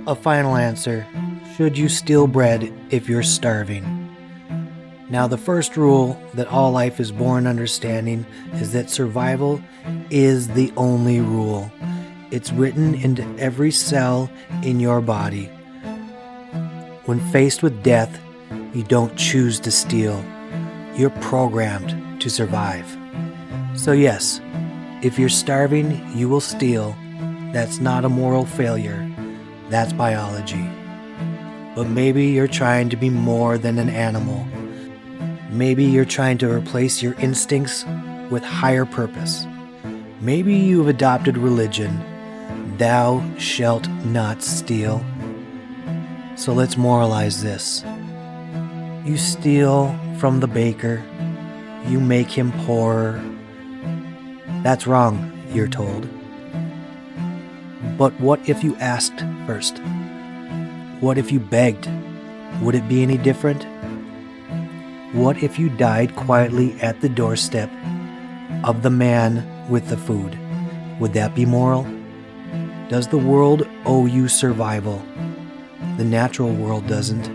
A final answer: should you steal bread if you're starving? Now, the first rule that all life is born understanding is that survival is the only rule. It's written into every cell in your body. When faced with death, you don't choose to steal. You're programmed to survive. So yes, if you're starving, you will steal. That's not a moral failure. That's biology. But maybe you're trying to be more than an animal. Maybe you're trying to replace your instincts with higher purpose. Maybe you've adopted religion. Thou shalt not steal. So let's moralize this. You steal from the baker. You make him poorer. That's wrong, you're told. But what if you asked first? What if you begged? Would it be any different? What if you died quietly at the doorstep of the man with the food? Would that be moral? Does the world owe you survival? The natural world doesn't.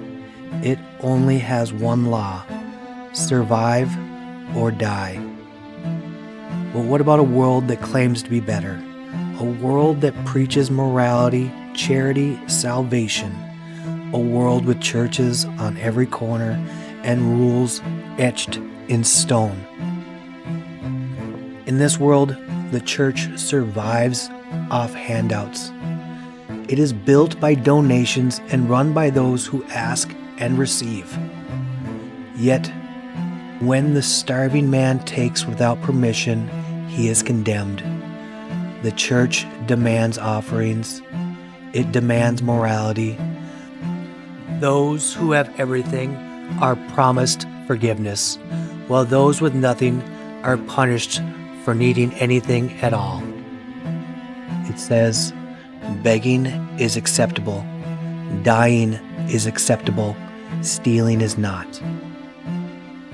It only has one law: survive or die. But what about a world that claims to be better? A world that preaches morality, charity, salvation. A world with churches on every corner and rules etched in stone. In this world, the church survives off handouts. It is built by donations and run by those who ask and receive. Yet, when the starving man takes without permission, he is condemned. The church demands offerings. It demands morality. Those who have everything are promised forgiveness, while those with nothing are punished for needing anything at all. It says, begging is acceptable, dying is acceptable, stealing is not.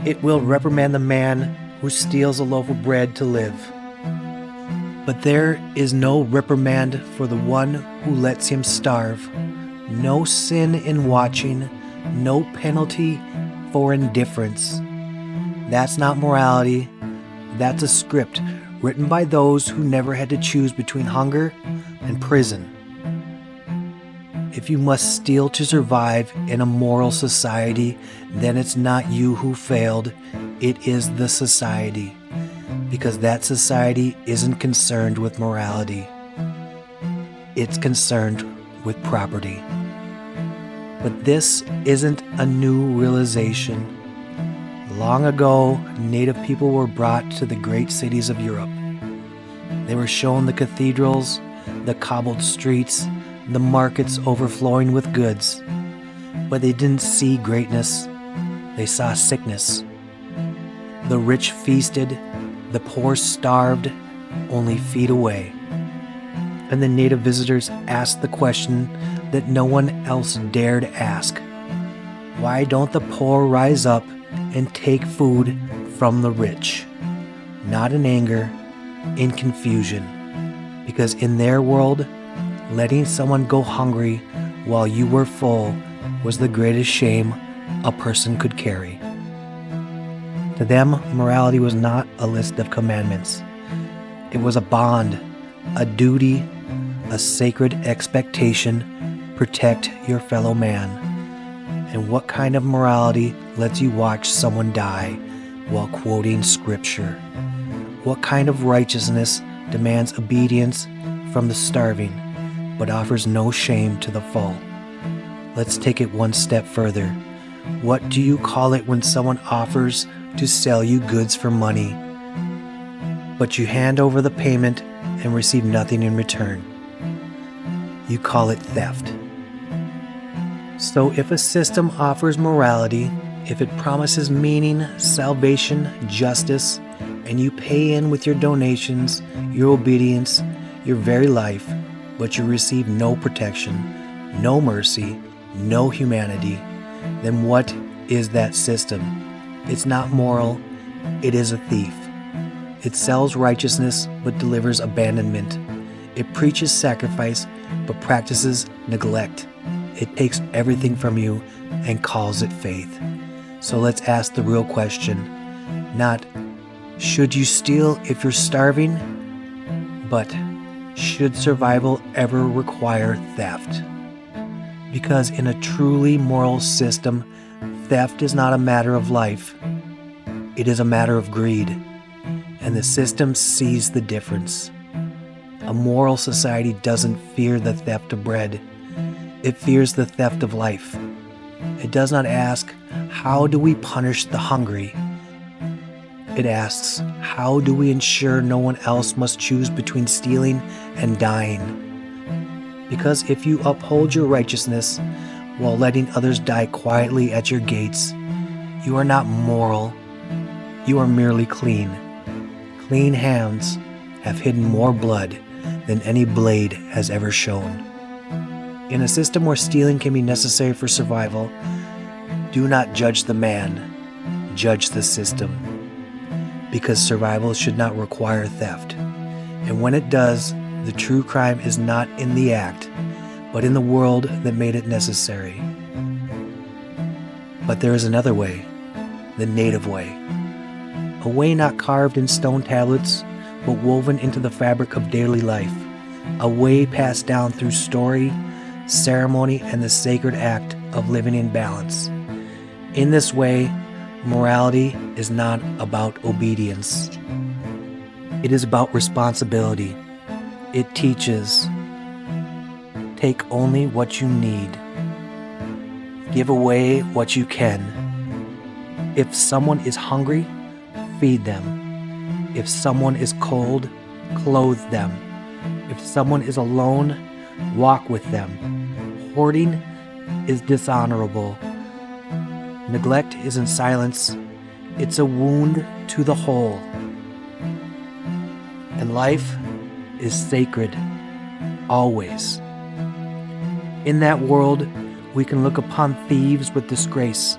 It will reprimand the man who steals a loaf of bread to live. But there is no reprimand for the one who lets him starve, no sin in watching, no penalty for indifference. That's not morality. That's a script written by those who never had to choose between hunger and prison. If you must steal to survive in a moral society, then it's not you who failed, it is the society. Because that society isn't concerned with morality. It's concerned with property. But this isn't a new realization. Long ago, native people were brought to the great cities of Europe. They were shown the cathedrals, the cobbled streets, the markets overflowing with goods. But they didn't see greatness. They saw sickness. The rich feasted, the poor starved, only feet away. And the native visitors asked the question that no one else dared ask. Why don't the poor rise up and take food from the rich? Not in anger, in confusion. Because in their world, letting someone go hungry while you were full was the greatest shame a person could carry. To them, morality was not a list of commandments. It was a bond, a duty, a sacred expectation: protect your fellow man. And what kind of morality lets you watch someone die while quoting scripture? What kind of righteousness demands obedience from the starving, but offers no shame to the full? Let's take it one step further. What do you call it when someone offers to sell you goods for money, but you hand over the payment and receive nothing in return? You call it theft. So if a system offers morality, if it promises meaning, salvation, justice, and you pay in with your donations, your obedience, your very life, but you receive no protection, no mercy, no humanity, then what is that system? It's not moral, it is a thief. It sells righteousness but delivers abandonment. It preaches sacrifice but practices neglect. It takes everything from you and calls it faith. So let's ask the real question, not should you steal if you're starving, but should survival ever require theft? Because in a truly moral system, theft is not a matter of life. It is a matter of greed, and the system sees the difference. A moral society doesn't fear the theft of bread. It fears the theft of life. It does not ask, how do we punish the hungry? It asks, how do we ensure no one else must choose between stealing and dying? Because if you uphold your righteousness while letting others die quietly at your gates, you are not moral. You are merely clean. Clean hands have hidden more blood than any blade has ever shown. In a system where stealing can be necessary for survival, do not judge the man, judge the system. Because survival should not require theft. And when it does, the true crime is not in the act, but in the world that made it necessary. But there is another way, the native way. A way not carved in stone tablets, but woven into the fabric of daily life. A way passed down through story, ceremony, and the sacred act of living in balance. In this way, morality is not about obedience. It is about responsibility. It teaches, take only what you need. Give away what you can. If someone is hungry, feed them. If someone is cold, clothe them. If someone is alone, walk with them. Hoarding is dishonorable. Neglect isn't silence, it's a wound to the whole. And life is sacred, always. In that world, we can look upon thieves with disgrace,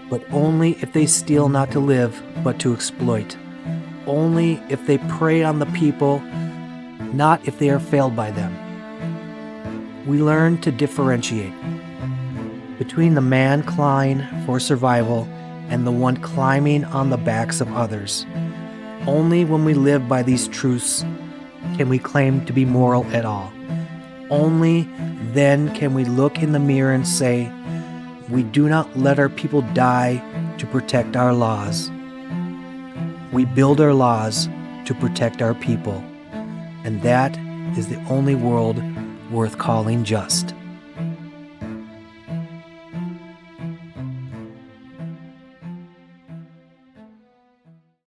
but only if they steal not to live, but to exploit. Only if they prey on the people, not if they are failed by them. We learn to differentiate between the man clawing for survival and the one climbing on the backs of others. Only when we live by these truths can we claim to be moral at all. Only then can we look in the mirror and say, we do not let our people die to protect our laws. We build our laws to protect our people, and that is the only world worth calling just.